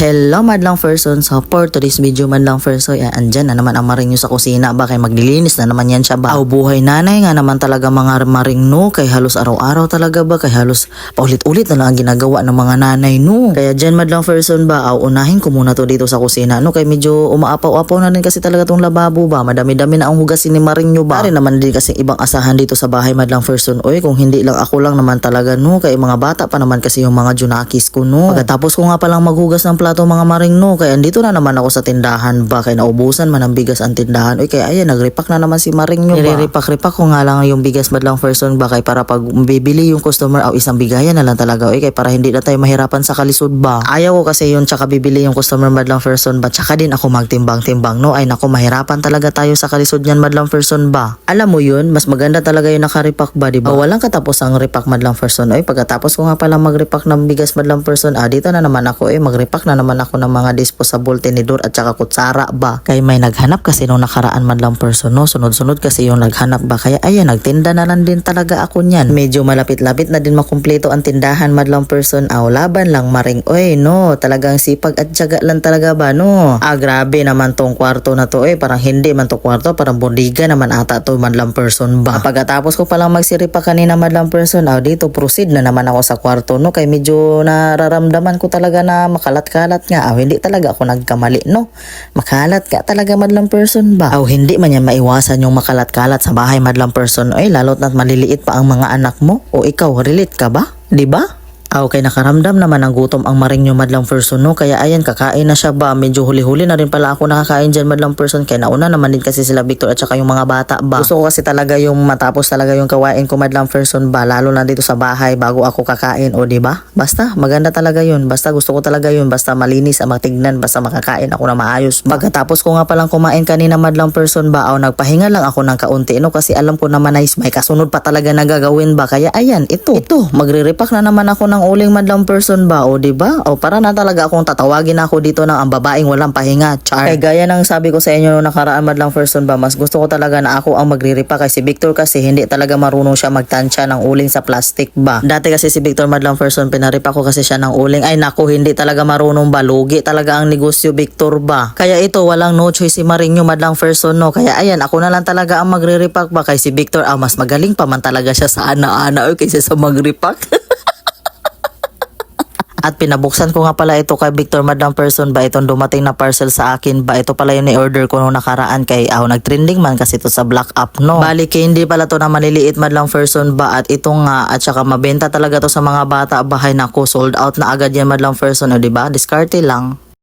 Hello madlang person, so for today's video madlang person, andyan na naman ang maring nyo sa kusina ba, kay maglilinis na naman yan siya ba. Aw buhay nanay nga naman talaga mga maring no, kay halos araw-araw talaga ba, kay halos paulit-ulit na lang ang ginagawa ng mga nanay no. Kaya dyan madlang person ba, aw unahin ko muna to dito sa kusina no, kay medyo umaapaw-apaw na rin kasi talaga tong lababo ba, madami-dami na ang hugasin ni maring nyo ba. Pare naman din kasi ibang asahan dito sa bahay madlang person, oy kung hindi lang ako lang naman talaga no, kay mga bata pa naman kasi yung mga junakis ko no. Pagkatapos ko nga palang maghugas ng plato mga maring no, kaya andito na naman ako sa tindahan ba, kaya naubusan man ang bigas ang tindahan. Oy kaya ayan, nagrepack na naman si maring nyo ba. Nire-repack ko nga lang yung bigas madlang person ba, kay para pag bibili yung customer aw isang bigayan na lang talaga. Oy kay para hindi na tayo mahirapan sa kalisod ba. Ayaw ko kasi yun, tsaka bibili yung customer madlang person ba, tsaka din ako magtimbang-timbang no. Ay naku, mahirapan talaga tayo sa kalisod niyan madlang person ba. Alam mo yun, mas maganda talaga yung naka-repack ba, diba? Walang katapos ang repack madlang person. Oy pagkatapos ko nga pala mag-repack ng bigas madlang person, dito na naman ako mag-repack na naman ako ng mga disposable tinidor at saka kutsara ba. Kay may naghanap kasi nung nakaraan madlang person no, sunod-sunod kasi yung naghanap ba, kaya ayan nagtinda na lang din talaga ako niyan. Medyo malapit-lapit na din makumpleto ang tindahan madlang person. Aw laban lang maring oy no, talagang sipag at tiyaga lang talaga ba no. Grabe naman tong kwarto na to parang hindi man to kwarto, parang bodega naman ata to madlang person ba. Pagkatapos ko palang magsiripa kanina madlang person, dito proceed na naman ako sa kwarto no, kay medyo nararamdaman ko talaga na makalat-kalat nga. Hindi talaga ako nagkamali no, makalat ka talaga madlang person ba. Hindi man yan maiwasan yung makalat-kalat sa bahay madlang person. Lalot na't maliliit pa ang mga anak mo. O ikaw, relate ka ba? Diba? Okay, nakaramdam naman ng gutom ang maring nyo madlang person no, kaya ayan kakain na siya ba. Medyo huli-huli na rin pala ako nakakain dyan madlang person, kaya nauna naman din kasi sila Victor at saka yung mga bata ba. Gusto ko kasi talaga yung matapos talaga yung kawain ko madlang person ba, lalo na dito sa bahay bago ako kakain. O diba? Basta maganda talaga yun, basta gusto ko talaga yun, basta malinis ang matignan, basta makakain ako na maayos ba. Pagkatapos ko nga palang kumain kanina madlang person ba, nagpahinga lang ako ng kaunti no, kasi alam ko naman na may kasunod pa talaga na gagawin ba, kaya ayan ito magre-repack na naman ako ng uling madlang person ba, o diba? Para na talaga akong tatawagin ako dito ng ang babaeng walang pahinga, char. Kaya gaya ng sabi ko sa inyo nung nakaraan madlang person ba, mas gusto ko talaga na ako ang magre-repack, kasi si Victor kasi hindi talaga marunong siya magtansya ng uling sa plastic ba. Dati kasi si Victor madlang person, pinaripack ko kasi siya ng uling, ay naku, hindi talaga marunong ba, lugi talaga ang negosyo Victor ba. Kaya ito, walang no choice si Marinho madlang person no, kaya ayan, ako na lang talaga ang magre-repack ba, kay si Victor mas magaling pa man talaga siya sa ana-ana kaysa sa mag-repack. At pinabuksan ko nga pala ito kay Victor madlang person ba, itong dumating na parcel sa akin ba. Ito pala yung i-order ko nung nakaraan, kay nag-trending man kasi ito sa Black App no. Bali hindi pala to na maliliit madlang person ba, at ito nga, at saka mabenta talaga to sa mga bata bahay. Naku, sold out na agad yan madlang person, diba? Diskarte lang.